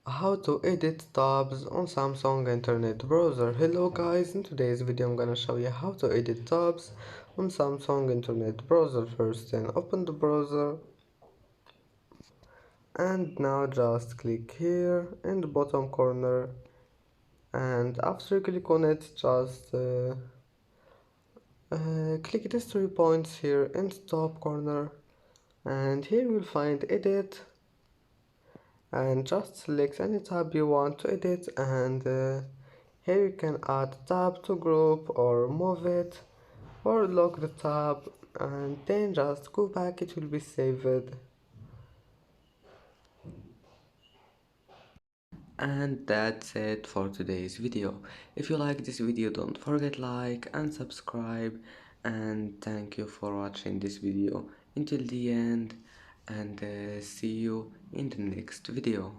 How to edit tabs on Samsung Internet Browser. Hello guys, in today's video I'm gonna show you how to edit tabs on Samsung Internet Browser. First then open the browser and now just click here in the bottom corner, and after you click on it just click these 3 points here in the top corner, and here you will find edit, and just select any tab you want to edit, and here you can add tab to group or move it or lock the tab, and then just go back, it will be saved. And that's it for today's video. If you like this video, don't forget like and subscribe, and thank you for watching this video until the end, and see you in the next video.